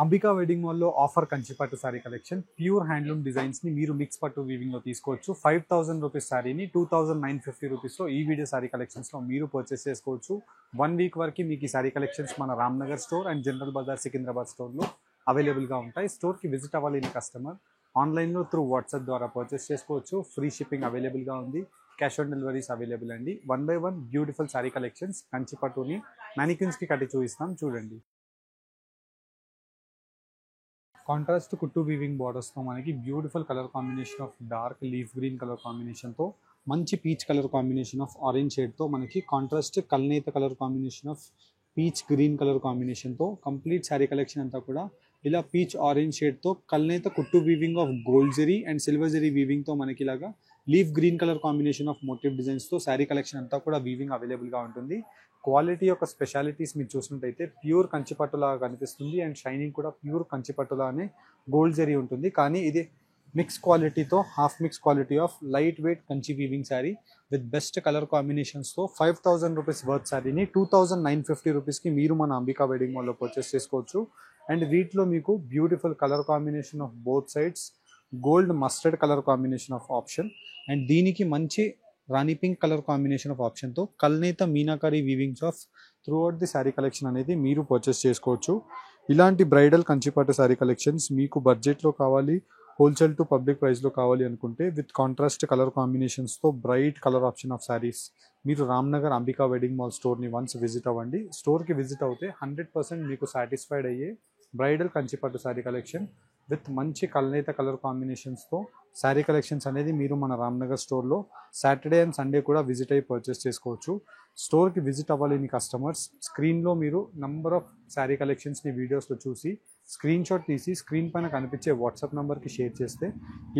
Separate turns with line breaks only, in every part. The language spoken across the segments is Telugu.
అంబికా వెడ్డింగ్ మాల్లో ఆఫర్ కంచిపట్టు శారీ కలెక్షన్ ప్యూర్ హ్యాండ్లూమ్ డిజైన్స్ని మీరు మిక్స్ పట్టు వీవింగ్లో తీసుకోవచ్చు. 5000 రూపీస్ శారీని 2950 రూపీస్లో ఈ వీడియో శారీ కలెక్షన్స్లో మీరు పర్చేస్ చేసుకోవచ్చు. 1 వీక్ వరకు మీకు ఈ శారీ కలెక్షన్స్ మన Ramnagar store and general Bazaar Secunderabad స్టోర్లో అవైలబుల్గా ఉంటాయి. స్టోర్కి విజిట్ అవ్వాలని కస్టమర్ ఆన్లైన్లో త్రూ వాట్సాప్ ద్వారా పర్చేస్ చేసుకోవచ్చు. ఫ్రీ షిప్పింగ్ అవైలబుల్గా ఉంది. క్యాష్ ఆన్ డెలివరీస్ అవైలబుల్ అండి. 1 by 1 బ్యూటిఫుల్ శారీ కలెక్షన్స్ కంచిపట్టుని మ్యానిక్యూన్స్కి కట్టి చూపిస్తాం, చూడండి. కాంట్రాస్ట్ కుట్టు వీవింగ్ బార్డర్స్తో మనకి beautiful colour combination of dark leaf green colour కాంబినేషన్తో మంచి peach colour combination of orange షేడ్తో మనకి కాంట్రాస్ట్ కల్నేత colour combination of peach green colour కాంబినేషన్తో కంప్లీట్ శారీ కలెక్షన్ అంతా కూడా ఇలా పీచ్ ఆరెంజ్ షేడ్తో కల్నేత కుట్టు weaving of gold zari and silver zari వీవింగ్తో మనకి ఇలాగా leaf green colour combination of motive డిజైన్స్తో sari collection అంతా కూడా వీవింగ్ అవైలబుల్గా ఉంటుంది. క్వాలిటీ యొక్క స్పెషాలిటీస్ మీరు చూసినట్టయితే ప్యూర్ కంచిపట్టులాగా కనిపిస్తుంది అండ్ షైనింగ్ కూడా ప్యూర్ కంచిపట్టులానే గోల్డ్ జరీ ఉంటుంది. కానీ ఇది మిక్స్ క్వాలిటీతో half mix quality of light weight Kanchi weaving sari with best colour కాంబినేషన్స్తో 5000 రూపీస్ వర్త్ శారీని 2950 రూపీస్కి మీరు మన అంబికా వెడ్డింగ్ మాల్లో పర్చేస్ చేసుకోవచ్చు. అండ్ వీటిలో మీకు beautiful colour combination of both sides gold mustard colour combination of option and దీనికి మంచి rani pink colour combination of ఆప్షన్తో కల్నేత meenakari weavings of through out the sari collection అనేది మీరు పర్చేస్ చేసుకోవచ్చు. ఇలాంటి బ్రైడల్ కంచిపట్టు శారీ కలెక్షన్స్ మీకు బడ్జెట్లో కావాలి, హోల్సేల్ టు పబ్లిక్ ప్రైస్లో కావాలి అనుకుంటే విత్ కాంట్రాస్ట్ కలర్ కాంబినేషన్స్తో bright colour option of saris మీరు రామ్నగర్ అంబికా వెడ్డింగ్ మాల్ స్టోర్ని వన్స్ విజిట్ అవ్వండి. స్టోర్కి విజిట్ అవుతే 100% మీకు సాటిస్ఫైడ్ అయ్యే బ్రైడల్ కంచిపట్టు శారీ కలెక్షన్ విత్ మంచి కల్నేత కలర్ కాంబినేషన్స్తో శారీ కలెక్షన్స్ అనేది మీరు మన రామ్నగర్ స్టోర్లో సాటర్డే అండ్ సండే కూడా విజిట్ అయ్యి పర్చేస్ చేసుకోవచ్చు. స్టోర్కి విజిట్ అవ్వలేని కస్టమర్స్ స్క్రీన్లో మీరు నంబర్ ఆఫ్ శారీ కలెక్షన్స్ని వీడియోస్లో చూసి స్క్రీన్ షాట్ తీసి స్క్రీన్ పైన కనిపించే వాట్సాప్ నెంబర్కి షేర్ చేస్తే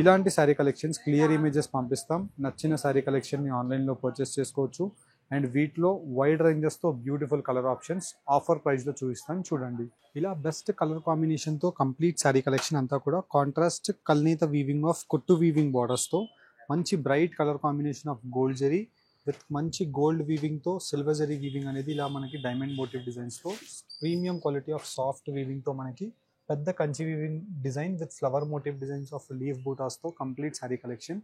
ఇలాంటి శారీ కలెక్షన్స్ క్లియర్ ఇమేజెస్ పంపిస్తాం. నచ్చిన శారీ కలెక్షన్ని ఆన్లైన్లో పర్చేస్ చేసుకోవచ్చు. అండ్ వీటిలో వైడ్ రేంజెస్తో బ్యూటిఫుల్ కలర్ ఆప్షన్స్ ఆఫర్ ప్రైస్లో చూపిస్తాను, చూడండి. ఇలా బెస్ట్ కలర్ కాంబినేషన్తో కంప్లీట్ శారీ కలెక్షన్ అంతా కూడా కాంట్రాస్ట్ కల్నేత వీవింగ్ ఆఫ్ కుట్టు వీవింగ్ బార్డర్స్తో మంచి bright colour combination of gold zari with మంచి గోల్డ్ వీవింగ్తో సిల్వర్ జరీ వీవింగ్ అనేది ఇలా మనకి డైమండ్ మోటివ్ డిజైన్స్తో ప్రీమియం క్వాలిటీ ఆఫ్ సాఫ్ట్ వీవింగ్తో మనకి పెద్ద Kanchi weaving design with flower motif designs of leaf బూటాస్తో కంప్లీట్ శారీ కలెక్షన్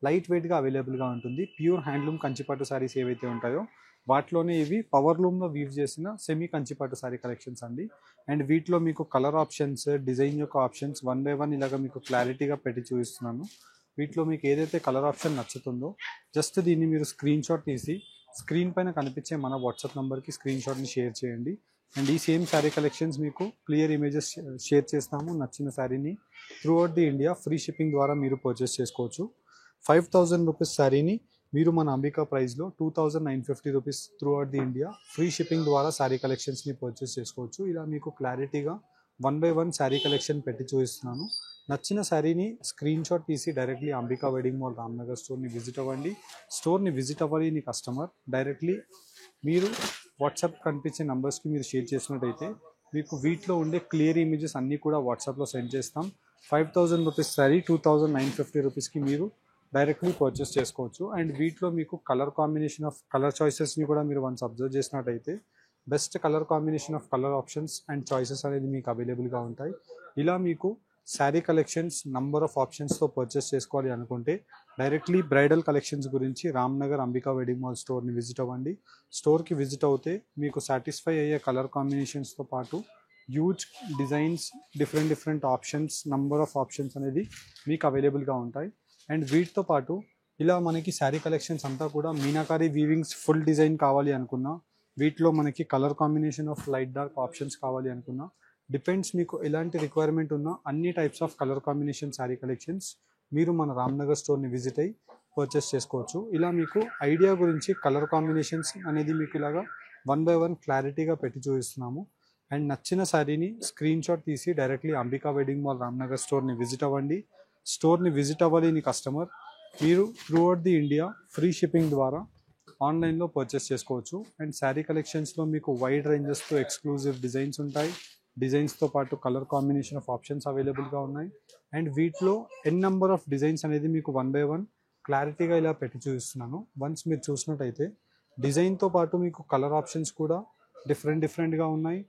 లైట్ వెయిట్గా అవైలబుల్గా ఉంటుంది. ప్యూర్ హ్యాండ్లూమ్ కంచిపట్టు శారీస్ ఏవైతే ఉంటాయో వాటిలోనే ఇవి పవర్ లూమ్లో వీవ్ చేసిన సెమీ కంచిపట్టు శారీ కలెక్షన్స్ అండి. అండ్ వీటిలో మీకు కలర్ ఆప్షన్స్ డిజైన్ యొక్క ఆప్షన్స్ 1 by 1 ఇలాగ మీకు క్లారిటీగా పెట్టి చూపిస్తున్నాను. వీటిలో మీకు ఏదైతే కలర్ ఆప్షన్ నచ్చుతుందో జస్ట్ దీన్ని మీరు స్క్రీన్ షాట్ తీసి స్క్రీన్ పైన కనిపించే మన వాట్సాప్ నెంబర్కి స్క్రీన్ షాట్ని షేర్ చేయండి. అండ్ ఈ సేమ్ శారీ కలెక్షన్స్ మీకు క్లియర్ ఇమేజెస్ షేర్ చేస్తాము. నచ్చిన శారీని through out the India free shipping ద్వారా మీరు పర్చేస్ చేసుకోవచ్చు. 5000 రూపీస్ శారీని మీరు మన అంబికా ప్రైస్లో 2950 rupees through out the India free shipping ద్వారా శారీ కలెక్షన్స్ని పర్చేస్ చేసుకోవచ్చు. ఇలా మీకు క్లారిటీగా 1 by 1 శారీ కలెక్షన్ పెట్టి చూపిస్తున్నాను. నచ్చిన శారీని స్క్రీన్ షాట్ తీసి directly Ambika wedding mall Ramnagar స్టోర్ని విజిట్ అవ్వండి. స్టోర్ని విజిట్ అవ్వలేని కస్టమర్ డైరెక్ట్లీ మీరు వాట్సాప్ కనిపించే నెంబర్స్కి మీరు షేర్ చేసినట్టయితే మీకు వీటిలో ఉండే క్లియర్ ఇమేజెస్ అన్నీ కూడా వాట్సాప్లో సెండ్ చేస్తాం. 5000 రూపీస్ శారీ 2950 రూపీస్కి మీరు డైరెక్ట్లీ పర్చేస్ చేసుకోవచ్చు. అండ్ వీటిలో మీకు కలర్ కాంబినేషన్ ఆఫ్ కలర్ చాయిసెస్ని కూడా మీరు వన్స్ అబ్జర్వ్ చేసినట్టయితే best colour combination of colour options and choices అనేది మీకు అవైలబుల్గా ఉంటాయి. ఇలా మీకు శారీ కలెక్షన్స్ నంబర్ ఆఫ్ ఆప్షన్స్తో పర్చేస్ చేసుకోవాలి అనుకుంటే డైరెక్ట్లీ బ్రైడల్ కలెక్షన్స్ గురించి రామ్నగర్ అంబికా వెడ్డింగ్ మాల్ స్టోర్ని విజిట్ అవ్వండి. స్టోర్కి విజిట్ అవుతే మీకు సాటిస్ఫై అయ్యే కలర్ కాంబినేషన్స్తో పాటు huge designs different options number of options అనేది మీకు అవైలబుల్గా ఉంటాయి. అండ్ వీటితో పాటు ఇలా మనకి శారీ కలెక్షన్స్ అంతా కూడా మీనాకారి వీవింగ్స్ ఫుల్ డిజైన్ కావాలి అనుకున్నా వీటిలో మనకి colour combination of light dark options కావాలి అనుకున్నా డిపెండ్స్ మీకు ఎలాంటి రిక్వైర్మెంట్ ఉన్న అన్ని types of colour combination sari collections మీరు మన రామ్నగర్ స్టోర్ని విజిట్ అయ్యి పర్చేస్ చేసుకోవచ్చు. ఇలా మీకు ఐడియా గురించి కలర్ కాంబినేషన్స్ అనేది మీకు ఇలాగా 1 by 1 క్లారిటీగా పెట్టి చూపిస్తున్నాము. అండ్ నచ్చిన శారీని స్క్రీన్ షాట్ తీసి directly Ambika wedding mall Ramnagar స్టోర్ని విజిట్ అవ్వండి. స్టోర్ని విజిట్ అవ్వలేని కస్టమర్ మీరు throughout the India free shipping ద్వారా ఆన్లైన్లో పర్చేస్ చేసుకోవచ్చు. అండ్ శారీ కలెక్షన్స్లో మీకు వైడ్ రేంజెస్తో ఎక్స్క్లూజివ్ డిజైన్స్ ఉంటాయి. డిజైన్స్తో పాటు కలర్ కాంబినేషన్ ఆఫ్ ఆప్షన్స్ అవైలబుల్గా ఉన్నాయి. అండ్ వీటిలో నెంబర్ ఆఫ్ డిజైన్స్ అనేది మీకు 1 by 1 క్లారిటీగా ఇలా పెట్టి చూపిస్తున్నాను. వన్స్ మీరు చూసినట్టయితే డిజైన్తో పాటు మీకు కలర్ ఆప్షన్స్ కూడా డిఫరెంట్గా ఉన్నాయి.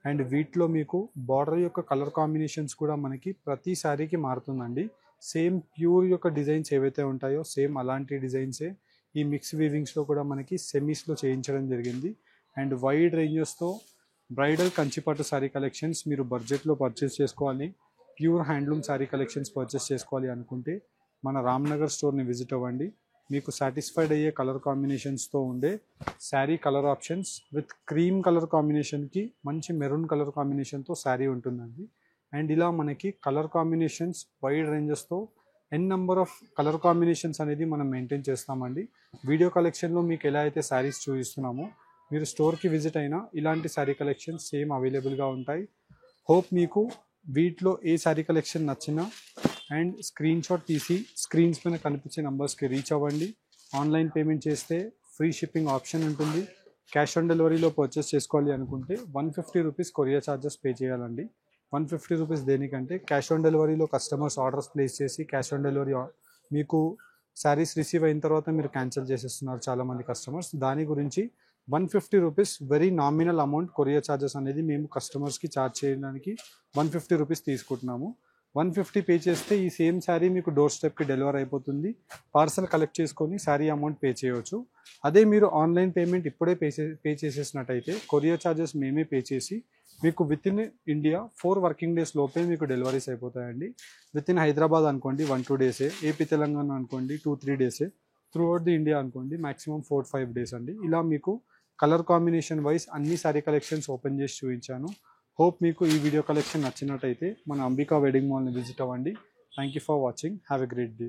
అండ్ వీటిలో మీకు బార్డర్ యొక్క కలర్ కాంబినేషన్స్ కూడా మనకి ప్రతి శారీకి మారుతుందండి. సేమ్ ప్యూర్ యొక్క డిజైన్స్ ఏవైతే ఉంటాయో సేమ్ అలాంటి డిజైన్సే ఈ మిక్స్ వీవింగ్స్లో కూడా మనకి సెమీస్లో చేయించడం జరిగింది. అండ్ వైడ్ రేంజెస్తో బ్రైడల్ కంచిపట్టు శారీ కలెక్షన్స్ మీరు బడ్జెట్లో పర్చేస్ చేసుకోవాలి, pure handloom sari collections purchase చేసుకోవాలి అనుకుంటే మన రామ్నగర్ స్టోర్ని విజిట్ అవ్వండి. మీకు సాటిస్ఫైడ్ అయ్యే కలర్ కాంబినేషన్స్తో ఉండే sari colour options with cream colour కాంబినేషన్కి మంచి మెరూన్ కలర్ కాంబినేషన్తో శారీ ఉంటుందండి. అండ్ ఇలా మనకి కలర్ కాంబినేషన్స్ వైడ్ రేంజెస్తో నెంబర్ ఆఫ్ కలర్ కాంబినేషన్స్ అనేది మనం మెయింటైన్ చేస్తామండి. వీడియో కలెక్షన్లో మీకు ఎలా అయితే శారీస్ చూపిస్తున్నామో మీరు స్టోర్కి విజిట్ అయినా ఇలాంటి శారీ కలెక్షన్స్ సేమ్ అవైలబుల్గా ఉంటాయి. హోప్ మీకు వీటిలో ఏ శారీ కలెక్షన్ నచ్చినా అండ్ స్క్రీన్ షాట్ తీసి స్క్రీన్స్ పైన కనిపించే నెంబర్స్కి రీచ్ అవ్వండి. ఆన్లైన్ పేమెంట్ చేస్తే ఫ్రీ షిప్పింగ్ ఆప్షన్ ఉంటుంది. క్యాష్ ఆన్ డెలివరీలో పర్చేస్ చేసుకోవాలి అనుకుంటే 150 రూపీస్ కొరియర్ ఛార్జెస్ పే చేయాలండి. 150 రూపీస్ దేనికంటే క్యాష్ ఆన్ డెలివరీలో కస్టమర్స్ ఆర్డర్స్ ప్లేస్ చేసి క్యాష్ ఆన్ డెలివరీ మీకు శారీస్ రిసీవ్ అయిన తర్వాత మీరు క్యాన్సిల్ చేసేస్తున్నారు చాలామంది కస్టమర్స్. దాని గురించి 150 rupees very nominal amount courier charges అనేది మేము కస్టమర్స్కి ఛార్జ్ చేయడానికి 150 రూపీస్ తీసుకుంటున్నాము. 150 పే చేస్తే ఈ సేమ్ శారీ మీకు డోర్ స్టెప్కి డెలివర్ అయిపోతుంది. పార్సల్ కలెక్ట్ చేసుకొని శారీ అమౌంట్ పే చేయవచ్చు. అదే మీరు ఆన్లైన్ పేమెంట్ ఇప్పుడే పే చేసేసినట్టయితే కొరియర్ ఛార్జెస్ మేమే పే చేసి మీకు with in India 4 working days లోపే మీకు డెలివరీస్ అయిపోతాయండి. విత్ ఇన్ హైదరాబాద్ అనుకోండి 1-2 డేసే, ఏపీ తెలంగాణ అనుకోండి 2-3 డేసే, త్రూ అవుట్ ది ఇండియా అనుకోండి మ్యాక్సిమం 4-5 డేస్ అండి. ఇలా మీకు కలర్ కాంబినేషన్ వైజ్ అన్ని శారీ కలెక్షన్స్ ఓపెన్ చేసి చూపించాను. హోప్ మీకు ఈ వీడియో కలెక్షన్ నచ్చినట్టయితే మన అంబికా వెడ్డింగ్ మాల్ని విజిట్ అవ్వండి. Thank you for watching. Have a great day.